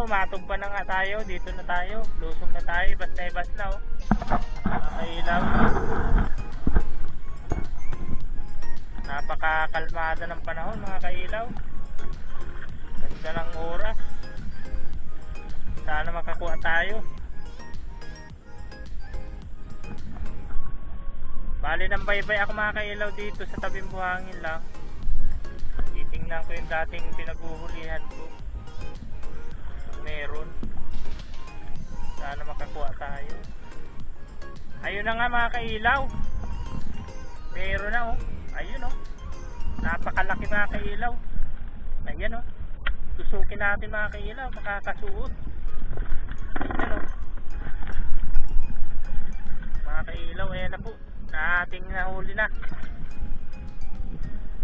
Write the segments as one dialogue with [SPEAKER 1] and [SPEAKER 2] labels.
[SPEAKER 1] matumba na nga tayo. Dito na tayo. Lusong na tayo. Bas na oh. Mga kailaw. Napakakalmada ng panahon mga kailaw. Ganda ng oras. Sana makakuha tayo. Bali nang baybay ako mga kailaw dito sa tabing buhangin lang. Titingnan ko yung dating pinaghuhulihan ko. Meron. Sana makakuha tayo. Ayun na nga mga kailaw. Meron na oh. Ayun oh. Napakalaki mga kailaw. Ayan oh. Tusukin natin mga kailaw. Makakasuot. Ayan oh. Mga kailaw, ayan na po. Ating nahuli na.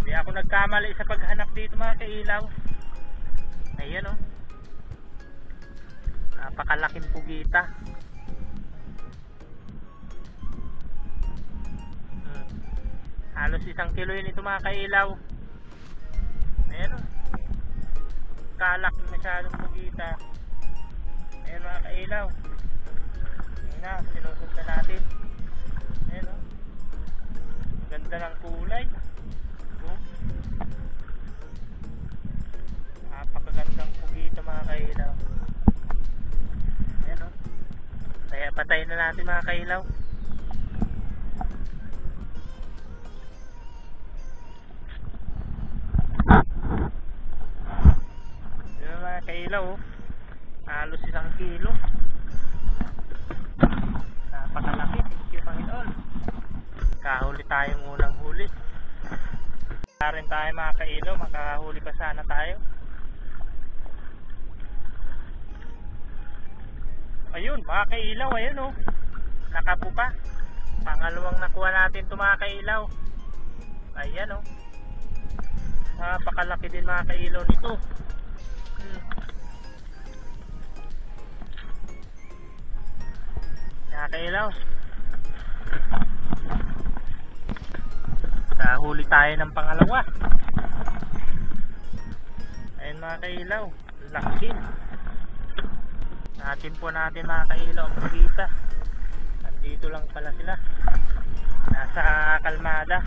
[SPEAKER 1] Hindi ako nagkamali sa paghanap dito mga kailaw. Ayan oh. Napakalaking pugita. Halos 1 kilo yun ito mga kailaw. Ayan oh. Kalaki masyadong pugita. Ayan mga kailaw. Ayan na, sinusot na natin. Ayan oh. Ganda ng kulay. Oh. Napakagandang pugita mga kailaw. Ayan oh. Kaya patayin na natin mga kailaw. Ayan mga kailaw oh. Halos 1 kilo. Napakalaki. Thank you Panginoon. Kahuli tayong unang huli. Rin tayo mga kailaw. Makahuli pa sana tayo. Ayun mga kailaw. Ayun oh. Nakapupa. Pangalawang nakuha natin ito mga kailaw. Ayan oh. Napakalaki din mga kailaw nito. Mga kailaw. Nahuli tayo ng pangalawa. Ayun mga kailaw. Laki. Natin po natin mga kailaw ang pagkita. Nandito lang pala sila. Nasa kalmada.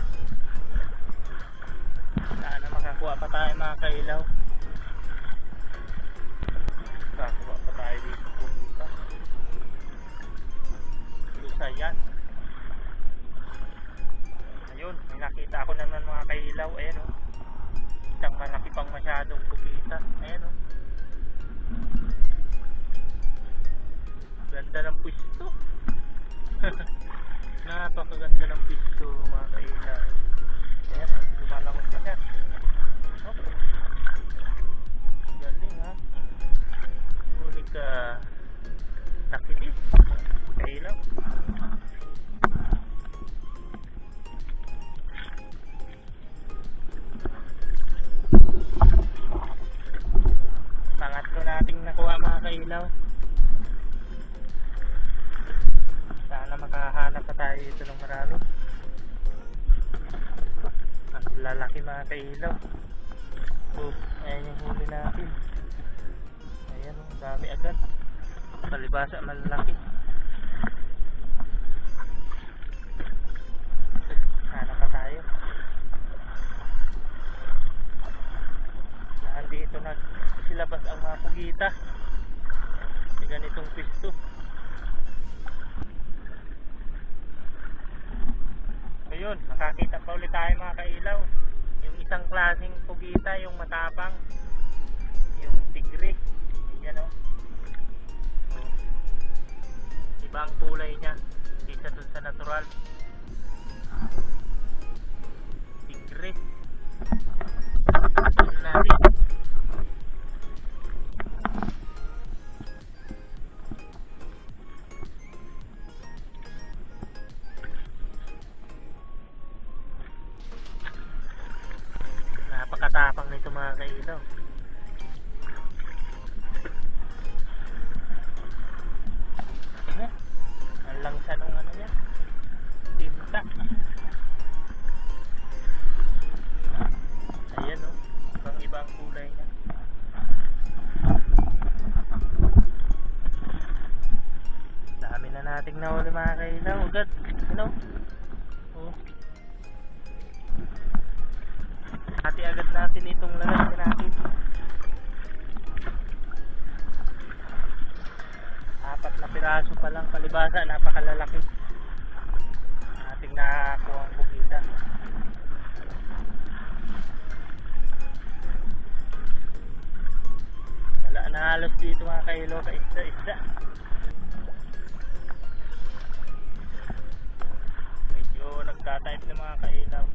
[SPEAKER 1] Sana makakuha pa tayo mga kailaw. Makakuha pa tayo dito po dito. Lusayan. Ayun, may nakita ako naman mga kailaw. Ayan o. Isang malaki pang masyadong pugita. Ayan o. Ganda ng pwisto. Napakaganda ng pwisto mga kailaw. Ayan o, lumalangon pa siya. Galing ha. Huli ka takilis. Kailaw. Pangatlo nating nakuha mga kailaw. Sana makahanap pa tayo dito ng marami. Ang lalaki mga kailaw. Oh, ayan yung huli natin. Ayan oh, dami agad. Palibasa malalaki. Hanap pa tayo. Nandito nagsilabas ang mga pugita. Sa ganitong pisto. Ayun, nakakita pa ulit tayo mga kailaw. Yung isang klaseng pugita, yung matapang, yung tigre. Ayan o. Ibang kulay niya kaysa dun sa natural. Tigre. Ano natin? Napakatapang nito mga kailaw. Ang langsa nung ano niya, tinta. Ayan o, ibang kulay niya. Hati agad natin itong lalagyan natin. Apat na piraso pa lang palibasa, napakalalaki. Ating nakakuha ang bugita. Wala na halos dito mga kailo ka isda-isda. Medyo nagtatype ng mga kailaw.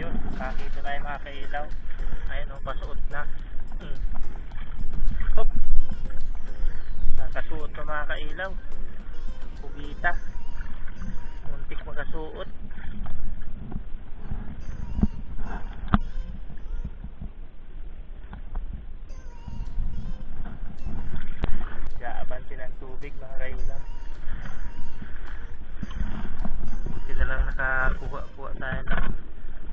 [SPEAKER 1] Ayun, kakita tayo mga kailaw. Ayun o, pasuot na. Hop! Nakasuot na mga kailaw. Bugita. Muntik magkasuot. Abanti ng tubig mga kailaw. Hindi na lang nakakuha tayo ng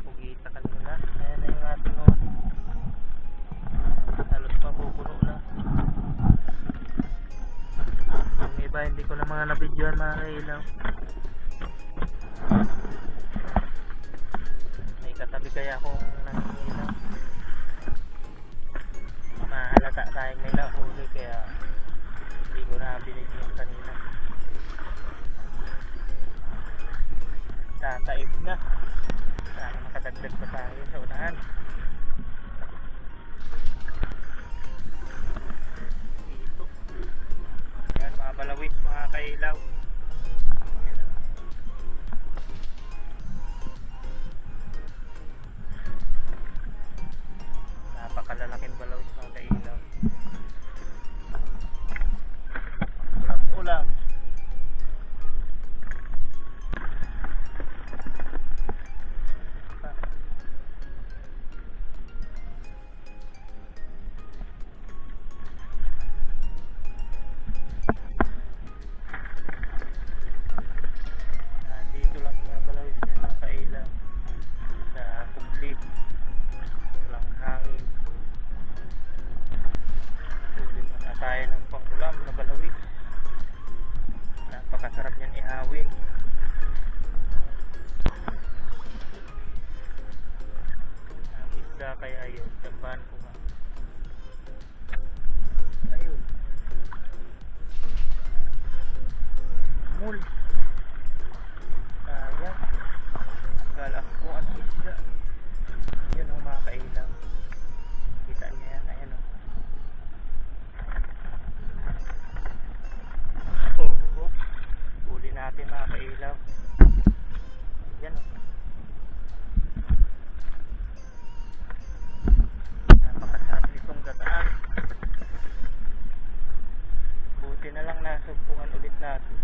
[SPEAKER 1] bugita kanina. Ayan na yung ating huli. Halos mapupuno na. Yung iba hindi ko na mga nabidyoan mga kailaw. May katabi kaya akong nangingilaw. Mahalata tayong may nahuli kaya hindi ko na binigyan kanina. Tataib na. Sana makadagdag pa tayo sa unahan. Dito. Ayan mga balawis mga kailaw. Napakalalaking balawis mga kailaw. Ulam. Dito lang yung mga balawis na mga kailaw sa kublib. Walang hangin. Huli na tayo ng pangulam na balawis. Napakasarap niyan ihawin. Ang isda kaya yun, tambahan ko nga. Ayun. Mul. Sayang. Galak ko ang isda. Yun ang mga kailaw. Kita niya yan. Ayan o. Huli natin mga kailaw. Yan o. Napakasarap itong gataan. Buti na lang nasumpungan ulit natin.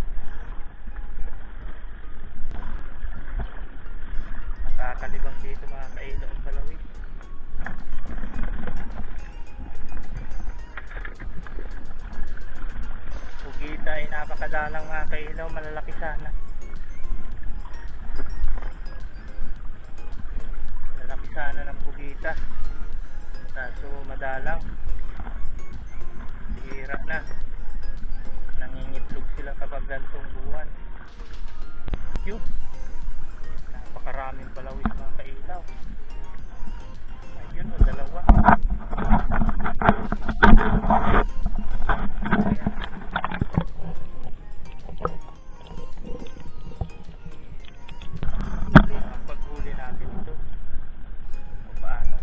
[SPEAKER 1] Nakakalibang dito mga kailaw ang balawis. Bugita ay napakadalang mga kailaw, malalaki sana. Malalaki sana ng bugita. Kaso madalang. Hira na. Nangingitlog sila kapag gantong buwan. Yun. Napakaraming balawis mga kailaw. Ayun o, dalawa. Ayan. Ang paghuli natin ito kung paano.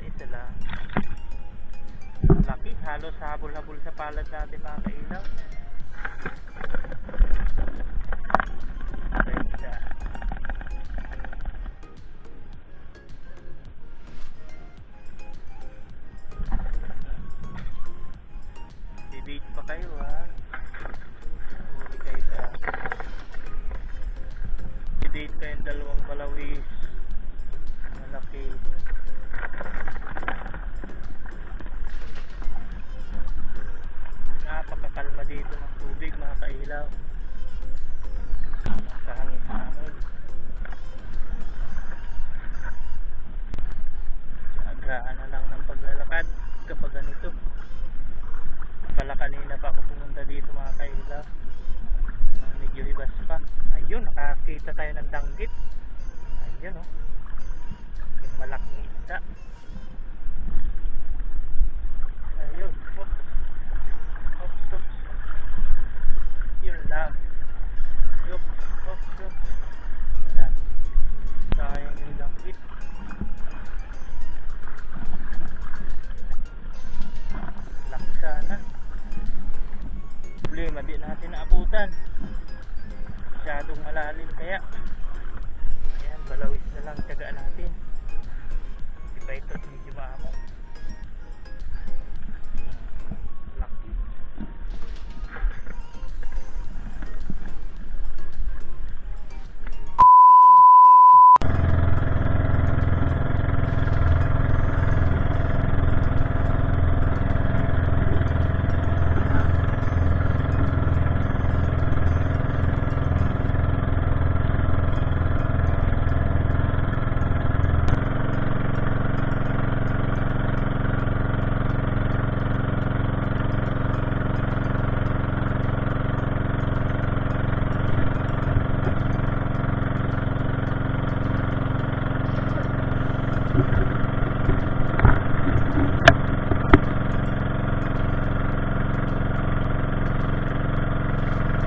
[SPEAKER 1] Isa lang. Laki, halos habol-habol sa palad natin mga kailaw. Debate pa kayo ha. Huli kayo sa debate kayong dalawang balawis. Malaki. Napakakalma dito ng tubig mga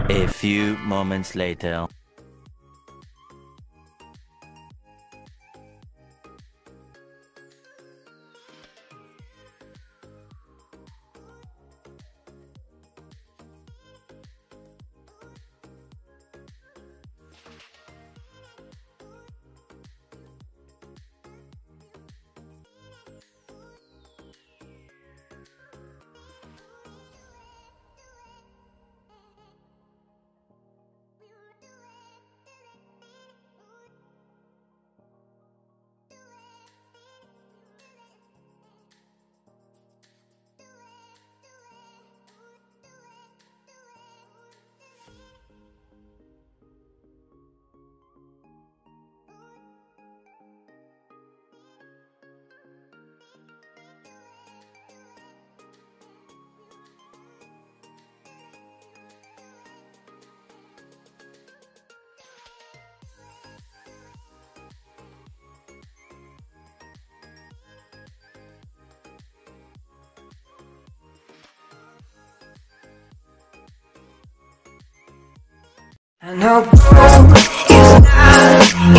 [SPEAKER 2] A few moments later.
[SPEAKER 3] I know broke is not